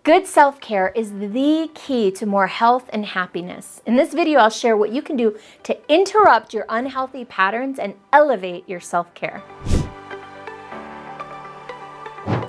Good self-care is the key to more health and happiness. In this video, I'll share what you can do to interrupt your unhealthy patterns and elevate your self-care.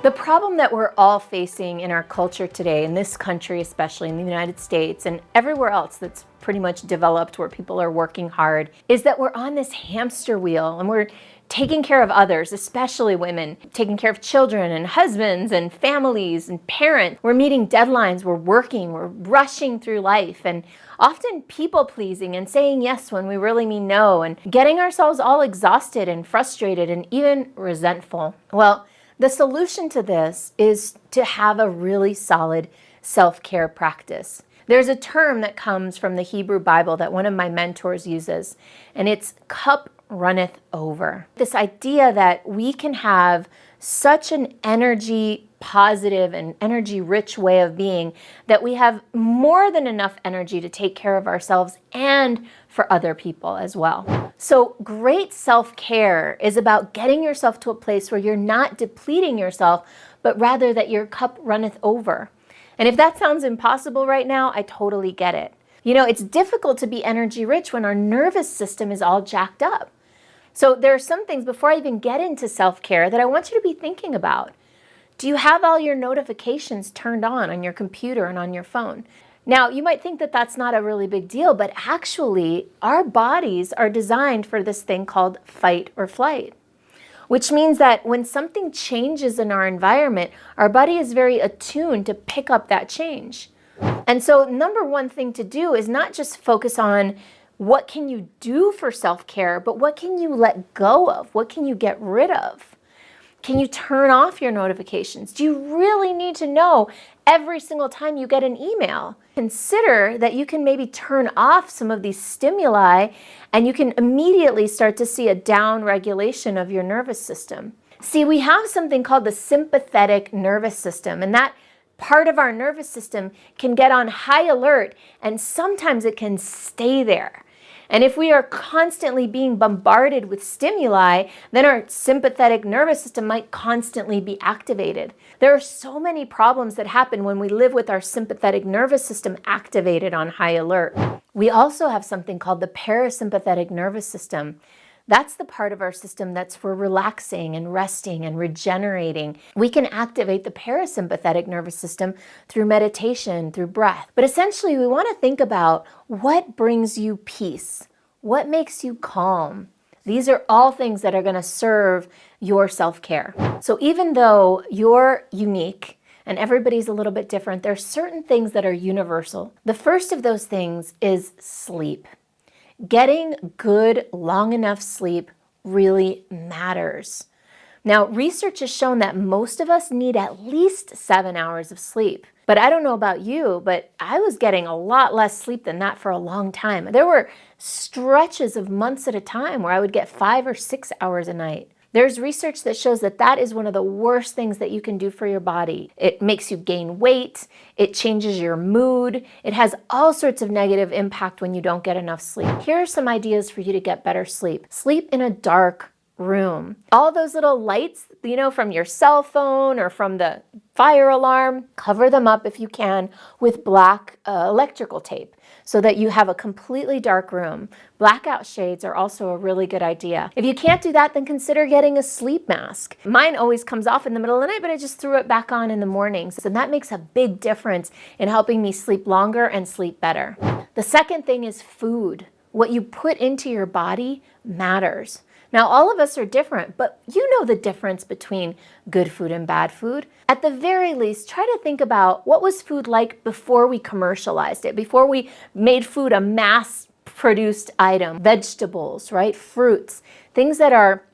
The problem that we're all facing in our culture today, in this country, especially in the United States and everywhere else that's pretty much developed where people are working hard, is that we're on this hamster wheel and we're taking care of others, especially women, taking care of children and husbands and families and parents. We're meeting deadlines, we're working, we're rushing through life, and often people pleasing and saying yes when we really mean no, and getting ourselves all exhausted and frustrated and even resentful. Well, the solution to this is to have a really solid self-care practice. There's a term that comes from the Hebrew Bible that one of my mentors uses, and it's cup runneth over. This idea that we can have such an energy positive and energy rich way of being that we have more than enough energy to take care of ourselves and for other people as well. So great self-care is about getting yourself to a place where you're not depleting yourself, but rather that your cup runneth over. And if that sounds impossible right now, I totally get it. You know, it's difficult to be energy rich when our nervous system is all jacked up. So there are some things before I even get into self-care that I want you to be thinking about. Do you have all your notifications turned on your computer and on your phone? Now, you might think that that's not a really big deal, but actually our bodies are designed for this thing called fight or flight, which means that when something changes in our environment, our body is very attuned to pick up that change. And so number one thing to do is not just focus on what can you do for self-care, but what can you let go of? What can you get rid of? Can you turn off your notifications? Do you really need to know every single time you get an email? Consider that you can maybe turn off some of these stimuli and you can immediately start to see a down regulation of your nervous system. See, we have something called the sympathetic nervous system, and that part of our nervous system can get on high alert and sometimes it can stay there. And if we are constantly being bombarded with stimuli, then our sympathetic nervous system might constantly be activated. There are so many problems that happen when we live with our sympathetic nervous system activated on high alert. We also have something called the parasympathetic nervous system. That's the part of our system that's for relaxing and resting and regenerating. We can activate the parasympathetic nervous system through meditation, through breath. But essentially, we want to think about what brings you peace, what makes you calm. These are all things that are going to serve your self-care. So even though you're unique and everybody's a little bit different, there are certain things that are universal. The first of those things is sleep. Getting good, long enough sleep really matters. Now, research has shown that most of us need at least 7 hours of sleep. But I don't know about you, but I was getting a lot less sleep than that for a long time. There were stretches of months at a time where I would get 5 or 6 hours a night. There's research that shows that that is one of the worst things that you can do for your body. It makes you gain weight, it changes your mood, it has all sorts of negative impact when you don't get enough sleep. Here are some ideas for you to get better sleep. Sleep in a dark room. All those little lights, from your cell phone or from the fire alarm, cover them up if you can with black electrical tape so that you have a completely dark room. Blackout shades are also a really good idea. If you can't do that, then consider getting a sleep mask. Mine always comes off in the middle of the night, but I just threw it back on in the mornings. And that makes a big difference in helping me sleep longer and sleep better. The second thing is food. What you put into your body matters. Now, all of us are different, but you know the difference between good food and bad food. At the very least, try to think about what was food like before we commercialized it, before we made food a mass-produced item. Vegetables, right? Fruits, things that are,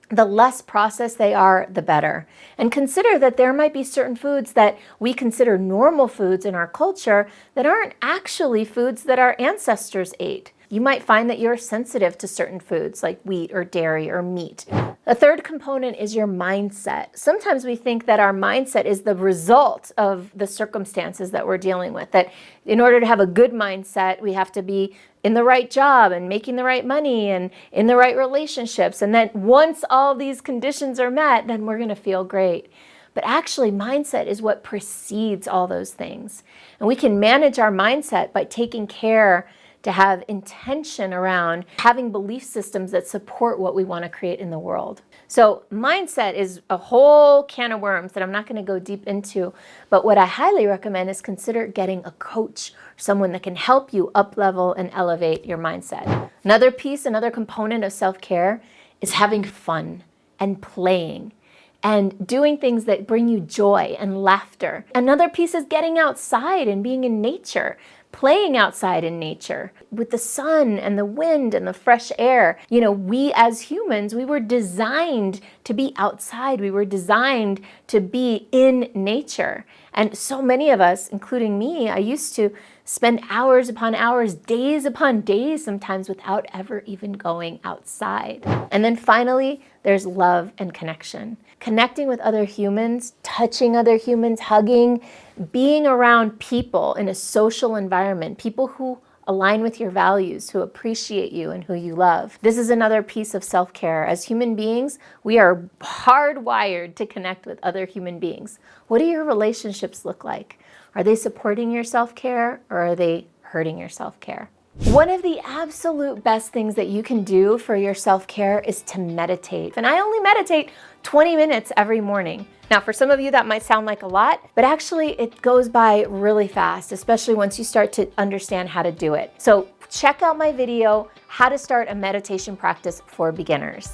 the less processed they are, the better. And consider that there might be certain foods that we consider normal foods in our culture that aren't actually foods that our ancestors ate. You might find that you're sensitive to certain foods like wheat or dairy or meat. A third component is your mindset. Sometimes we think that our mindset is the result of the circumstances that we're dealing with, that in order to have a good mindset, we have to be in the right job and making the right money and in the right relationships. And then once all these conditions are met, then we're going to feel great. But actually, mindset is what precedes all those things. And we can manage our mindset by taking care to have intention around having belief systems that support what we want to create in the world. So mindset is a whole can of worms that I'm not going to go deep into, but what I highly recommend is consider getting a coach, someone that can help you up-level and elevate your mindset. Another piece, another component of self-care is having fun and playing and doing things that bring you joy and laughter. Another piece is getting outside and being in nature. Playing outside in nature with the sun and the wind and the fresh air. You know, we as humans, we were designed to be outside. We were designed to be in nature. And so many of us, including me, I used to spend hours upon hours, days upon days sometimes without ever even going outside. And then finally, there's love and connection. Connecting with other humans, touching other humans, hugging, being around people in a social environment, people who align with your values, who appreciate you and who you love. This is another piece of self-care. As human beings, we are hardwired to connect with other human beings. What do your relationships look like? Are they supporting your self-care or are they hurting your self-care? One of the absolute best things that you can do for your self-care is to meditate. And I only meditate 20 minutes every morning. Now, for some of you, that might sound like a lot, but actually it goes by really fast, especially once you start to understand how to do it. So check out my video, How to Start a Meditation Practice for Beginners.